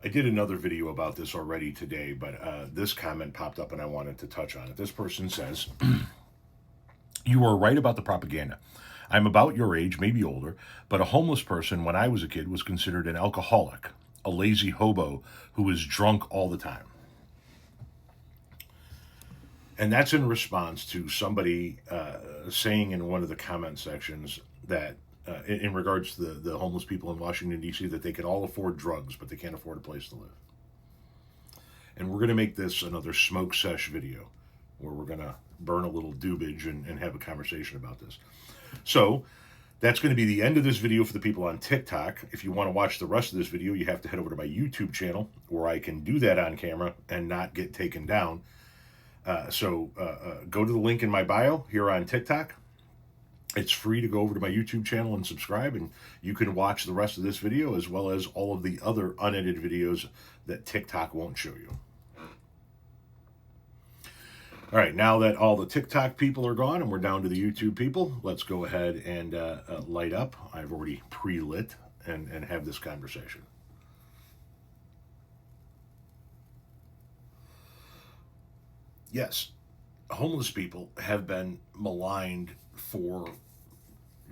I did another video about this already today, but this comment popped up and I wanted to touch on it. This person says, "You are right about the propaganda. I'm about your age, maybe older, but a homeless person when I was a kid was considered an alcoholic, a lazy hobo who was drunk all the time." And that's in response to somebody saying in one of the comment sections that, in regards to the homeless people in Washington, D.C., that they can all afford drugs, but they can't afford a place to live. And we're going to make this another smoke sesh video where we're going to burn a little dubage and have a conversation about this. So that's going to be the end of this video for the people on TikTok. If you want to watch the rest of this video, you have to head over to my YouTube channel where I can do that on camera and not get taken down. So go to the link in my bio here on TikTok. It's free to go over to my YouTube channel and subscribe, and you can watch the rest of this video as well as all of the other unedited videos that TikTok won't show you. All right, now that all the TikTok people are gone and we're down to the YouTube people, let's go ahead and light up. I've already pre-lit and have this conversation. Yes, homeless people have been maligned for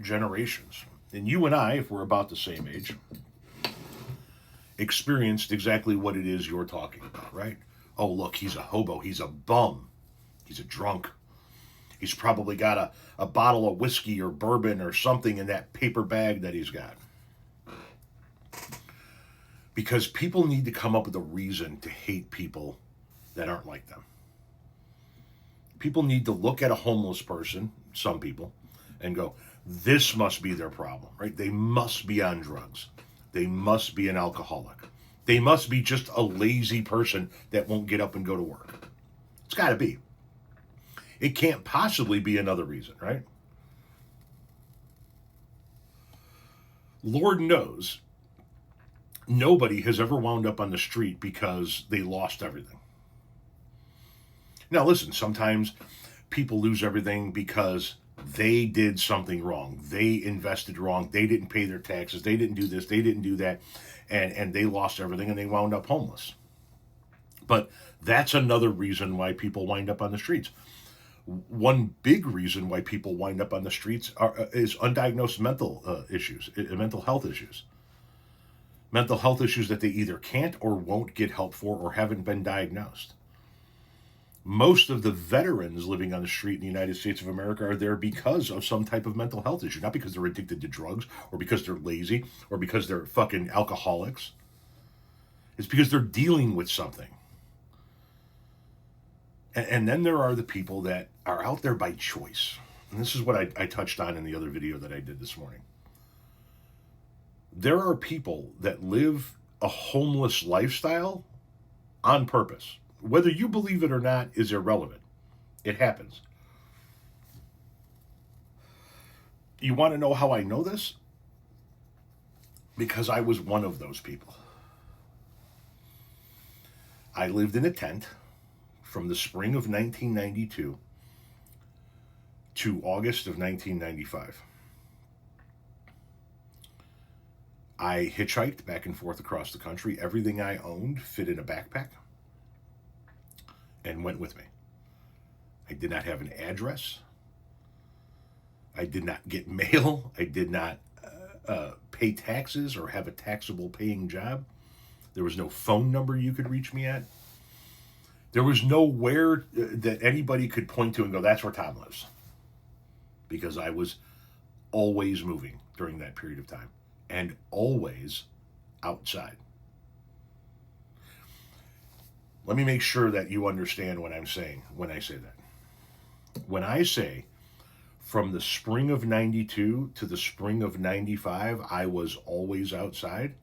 generations. And you and I, if we're about the same age, experienced exactly what it is you're talking about, right? Oh, look, he's a hobo. He's a bum. He's a drunk. He's probably got a bottle of whiskey or bourbon or something in that paper bag that he's got. Because people need to come up with a reason to hate people that aren't like them. People need to look at a homeless person, some people, and go, this must be their problem, right? They must be on drugs. They must be an alcoholic. They must be just a lazy person that won't get up and go to work. It's got to be. It can't possibly be another reason, right? Lord knows nobody has ever wound up on the street because they lost everything. Now, listen, sometimes people lose everything because they did something wrong. They invested wrong. They didn't pay their taxes. They didn't do this. They didn't do that. And they lost everything and they wound up homeless. But that's another reason why people wind up on the streets. One big reason why people wind up on the streets is undiagnosed mental issues, mental health issues. Mental health issues that they either can't or won't get help for or haven't been diagnosed. Most of the veterans living on the street in the United States of America are there because of some type of mental health issue, not because they're addicted to drugs or because they're lazy or because they're fucking alcoholics. It's because they're dealing with something. And then there are the people that are out there by choice. And this is what I touched on in the other video that I did this morning. There are people that live a homeless lifestyle on purpose. Whether you believe it or not is irrelevant. It happens. You want to know how I know this? Because I was one of those people. I lived in a tent from the spring of 1992 to August of 1995. I hitchhiked back and forth across the country. Everything I owned fit in a backpack and went with me. I did not have an address. I did not get mail. I did not pay taxes or have a taxable paying job. There was no phone number you could reach me at. There was nowhere that anybody could point to and go, that's where Tom lives. Because I was always moving during that period of time and always outside. Let me make sure that you understand what I'm saying when I say that. When I say from the spring of 92 to the spring of 95, I was always outside,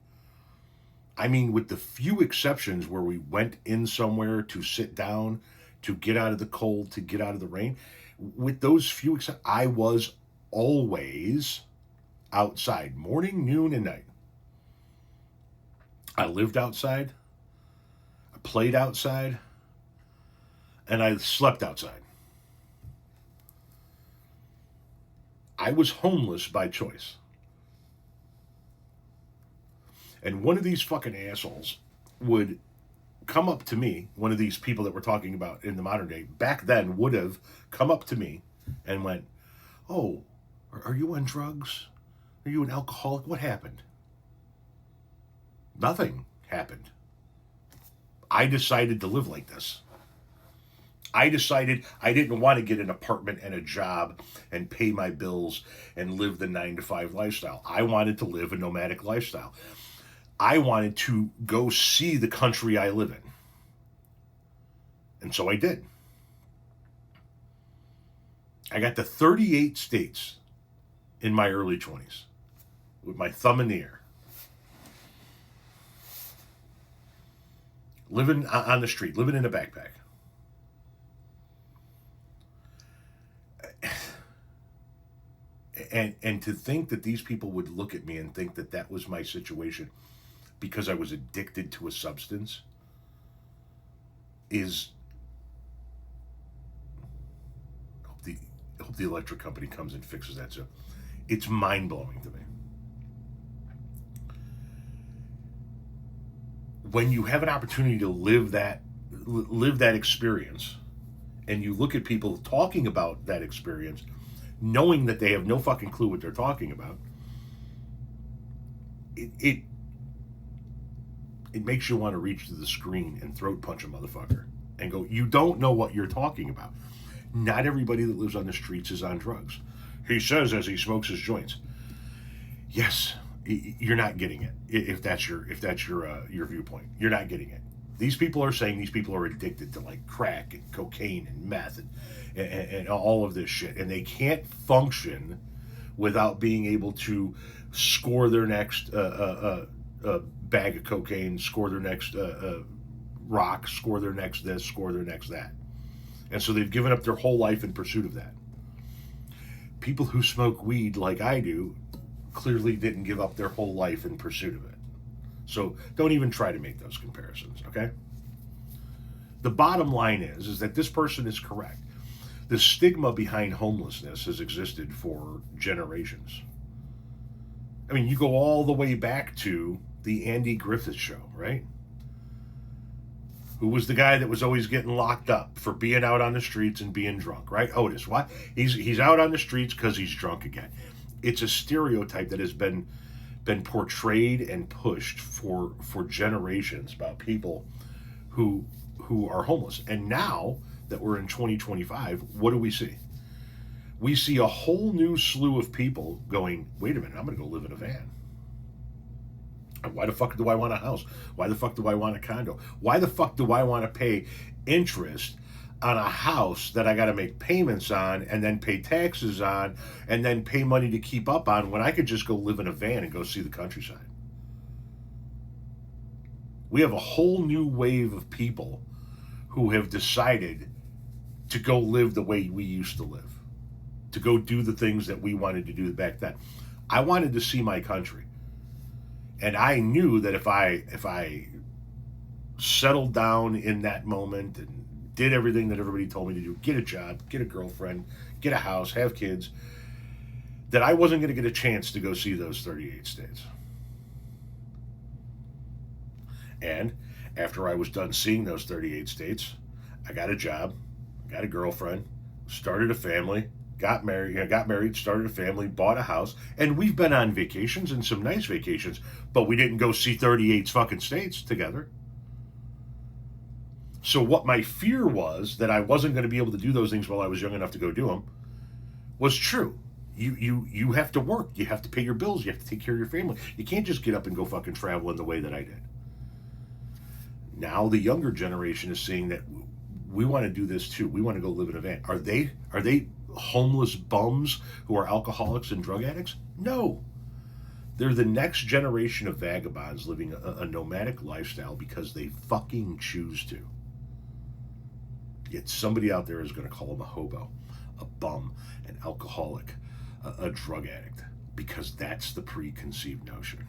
I mean, with the few exceptions where we went in somewhere to sit down, to get out of the cold, to get out of the rain, with those few exceptions, I was always outside, morning, noon, and night. I lived outside, I played outside, and I slept outside. I was homeless by choice. And one of these fucking assholes would come up to me, one of these people that we're talking about in the modern day, back then would have come up to me and went, "Oh, are you on drugs? Are you an alcoholic? What happened?" Nothing happened. I decided to live like this. I decided I didn't want to get an apartment and a job and pay my bills and live the 9 to 5 lifestyle. I wanted to live a nomadic lifestyle. I wanted to go see the country I live in. And so I did. I got to 38 states in my early 20s with my thumb in the air. Living on the street, living in a backpack. And to think that these people would look at me and think that that was my situation because I was addicted to a substance is... I hope the electric company comes and fixes that. So it's mind-blowing to me. When you have an opportunity to live that experience, and you look at people talking about that experience, knowing that they have no fucking clue what they're talking about, it makes you want to reach to the screen and throat punch a motherfucker and go, "You don't know what you're talking about." Not everybody that lives on the streets is on drugs. He says as he smokes his joints. Yes, you're not getting it. If that's your viewpoint, you're not getting it. These people are saying these people are addicted to like crack and cocaine and meth and all of this shit, and they can't function without being able to score their next bag of cocaine, score their next rock, score their next this, score their next that. And so they've given up their whole life in pursuit of that. People who smoke weed like I do clearly didn't give up their whole life in pursuit of it. So don't even try to make those comparisons, okay? The bottom line is that this person is correct. The stigma behind homelessness has existed for generations. I mean, you go all the way back to the Andy Griffith Show, right? Who was the guy that was always getting locked up for being out on the streets and being drunk, right? Otis. Why? He's out on the streets because he's drunk again. It's a stereotype that has been portrayed and pushed for generations about people who are homeless. And now that we're in 2025, what do we see? We see a whole new slew of people going, "Wait a minute, I'm going to go live in a van. Why the fuck do I want a house? Why the fuck do I want a condo? Why the fuck do I want to pay interest on a house that I got to make payments on and then pay taxes on and then pay money to keep up on when I could just go live in a van and go see the countryside?" We have a whole new wave of people who have decided to go live the way we used to live, to go do the things that we wanted to do back then. I wanted to see my country. And I knew that if I settled down in that moment and did everything that everybody told me to do, get a job, get a girlfriend, get a house, have kids, that I wasn't going to get a chance to go see those 38 states. And after I was done seeing those 38 states, I got a job, got a girlfriend, started a family, got married, started a family, bought a house, and we've been on vacations and some nice vacations, but we didn't go see 38 fucking states together. So what my fear was, that I wasn't going to be able to do those things while I was young enough to go do them, was true. You have to work. You have to pay your bills. You have to take care of your family. You can't just get up and go fucking travel in the way that I did. Now the younger generation is saying that we want to do this too. We want to go live in a van. Are they homeless bums who are alcoholics and drug addicts? No. They're the next generation of vagabonds living a nomadic lifestyle because they fucking choose to. Yet somebody out there is going to call them a hobo, a bum, an alcoholic, a drug addict, because that's the preconceived notion.